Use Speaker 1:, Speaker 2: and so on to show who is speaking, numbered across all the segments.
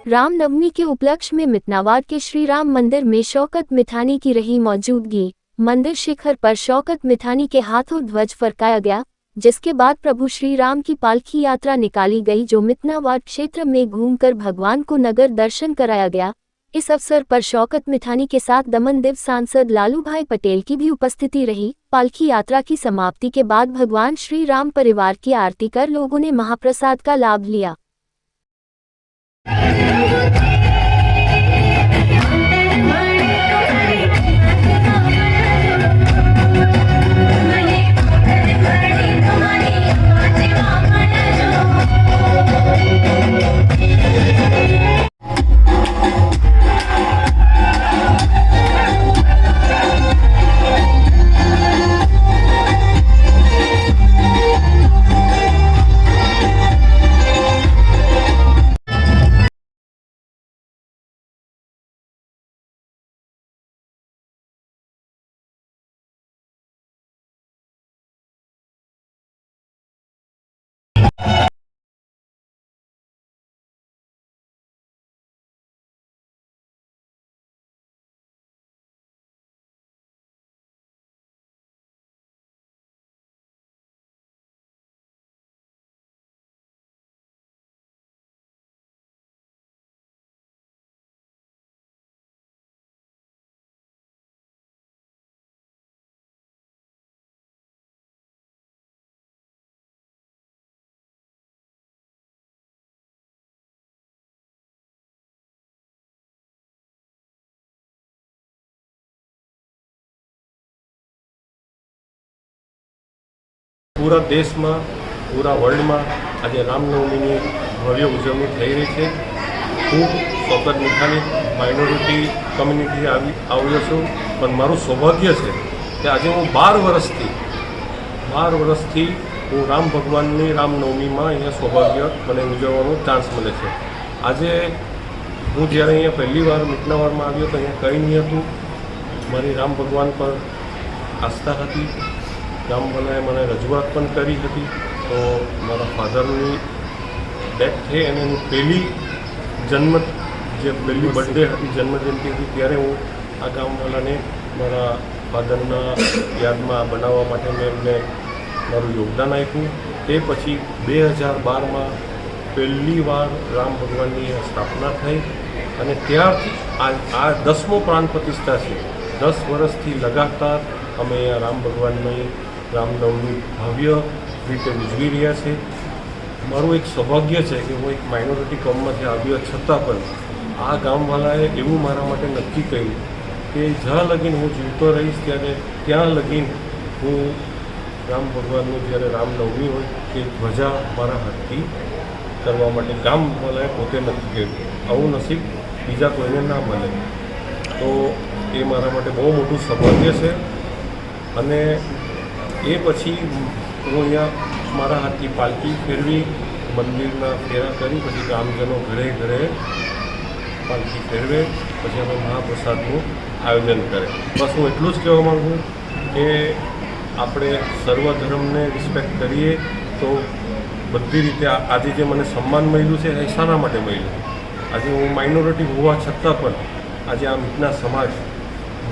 Speaker 1: रामनवमी के उपलक्ष्य में मितनावार के श्री राम मंदिर में शौकत मिठानी की रही मौजूदगी। मंदिर शिखर पर शौकत मिठानी के हाथों ध्वज फरकाया गया, जिसके बाद प्रभु श्री राम की पालकी यात्रा निकाली गई, जो मितनावार क्षेत्र में घूमकर भगवान को नगर दर्शन कराया गया। इस अवसर पर शौकत मिठानी के साथ दमनदीव सांसद लालूभाई पटेल की भी उपस्थिति रही। पालकी यात्रा की समाप्ति के बाद भगवान श्री राम परिवार की आरती कर लोगों ने महाप्रसाद का लाभ लिया।
Speaker 2: पूरा देश में पूरा वर्ल्ड में आज रामनवमी भव्य उजवणी थी रही है। खूब शौकत मिठानी माइनोरिटी कम्युनिटी આવ્યો છું, પણ મારું સૌભાગ્ય છે કે આજે હું 12 વર્ષથી હું રામ ભગવાનની રામનવમીમાં અહીંયા સૌભાગ્ય મને ઉજવવાનો ચાન્સ મળે છે। આજે હું જ્યારે અહીંયા પહેલી વાર મિતનાવારમાં આવ્યો તો અહીંયા કંઈ નહીં હતું। મારી રામ ભગવાન પર આસ્થા હતી। રામવાલાએ મને રજૂઆત પણ કરી હતી। તો મારા ફાધરની ડેથ થઈ અને એની પહેલી બર્થડે હતી, જન્મજયંતિ હતી, ત્યારે હું આ ગામવાલાને મારા ફાધરના યાદમાં બનાવવા માટે મેં એમને મારું યોગદાન આપ્યું। તે પછી 2012માં પહેલી વાર રામ ભગવાનની સ્થાપના થઈ અને ત્યારથી આ 10મો પ્રાણ પ્રતિષ્ઠા છે। 10 વર્ષથી લગાતાર અમે આ રામ ભગવાનની રામનવમી ભવ્ય રીતે ઉજવી રહ્યા છે। મારું એક સૌભાગ્ય છે કે હું એક માઇનોરિટી કોમમાંથી આવ્યો છતાં પણ આ ગામવાલાએ એવું મારા માટે નક્કી કર્યું કે જ્યાં લગીન હું જીવતો રહીશ ત્યાં લગીન હું રામ ભગવાનનું જ્યારે રામનવમી હોય તે ધ્વજા મારા હાથથી કરવા માટે ગામવાલાએ પોતે નક્કી કર્યું। આવું નસીબ બીજા કોઈને ના મળે, તો એ મારા માટે બહુ મોટું સૌભાગ્ય છે। અને એ પછી હું અહીંયા મારા હાથથી પાલકી ફેરવી, મંદિરના ફેરા કરી, પછી ગામજનો ઘરે ઘરે પાલકી ફેરવે, પછી અમે મહાપ્રસાદનું આયોજન કરે। બસ હું એટલું જ કહેવા માગું કે આપણે સર્વ ધર્મને રિસ્પેક્ટ કરીએ તો બધી રીતે આજે જે મને સન્માન મળ્યું છે એ શાના માટે મળ્યું? આજે હું માઇનોરિટી હોવા છતાં પણ આજે આ મિતના સમાજ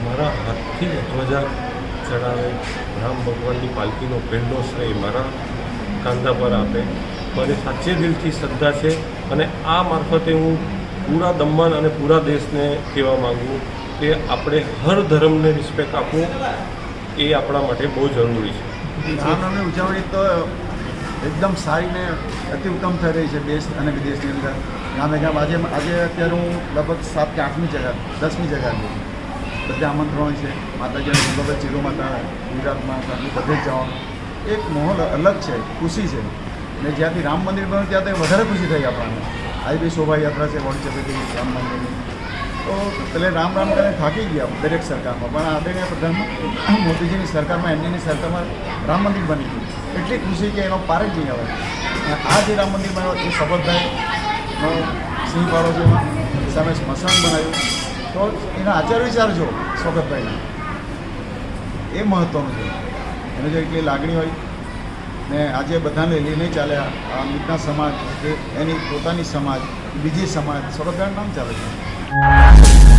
Speaker 2: મારા હાથથી ધ્વજા ચડાવે, રામ ભગવાનની પાલકીનો પહેલો શ્રેય મારા કાંધા પર આપે, મને સાચે દિલથી શ્રદ્ધા છે। અને આ મારફતે હું પૂરા દમણ અને પૂરા દેશને કહેવા માગું કે આપણે હર ધર્મને રિસ્પેક્ટ આપવું એ આપણા માટે બહુ જરૂરી છે।
Speaker 3: રામનવમી ઉજવણી તો એકદમ સારી ને અતિ ઉત્તમ થઈ રહી છે દેશ અને વિદેશની અંદર, ગામે ગામ। આજે અત્યારે હું લગભગ 7 કે 8મી જગ્યા 10મી જગ્યા છું। બધા આમંત્રણો છે, માતાજીના ભગવત ચીરો માતા, ગુજરાતમાં બધે જ જવાનું એક માહોલ અલગ છે, ખુશી છે। ને જ્યાંથી રામ મંદિર બન્યું ત્યાંથી વધારે ખુશી થઈ આપણને। આજે બી શોભાયાત્રા છે વોર્ડ ચપેટી રામ મંદિરની, તો પહેલે રામ કરીને થાકી ગયા દરેક સરકારમાં, પણ આદરણીય પ્રધાનમંત્રી મોદીજીની સરકારમાં, એમની સરકારમાં રામ મંદિર બની ગયું। એટલી ખુશી કે એનો પાર જ નહીં આવે। આ જે રામ મંદિર બન્યો એ શપથભાઈનો સિંહ પાડો છે, સામે સ્મશાન બનાવ્યું, તો એના આચાર વિચાર જો શોકતભાઈના એ મહત્ત્વનું છે. એને જો એટલી લાગણી હોય ને આજે બધાને લઈને ચાલ્યા આ મિતના સમાજ કે એની પોતાની સમાજ બીજી સમાજ સર્વગ્રામ નામ ચાલે છે.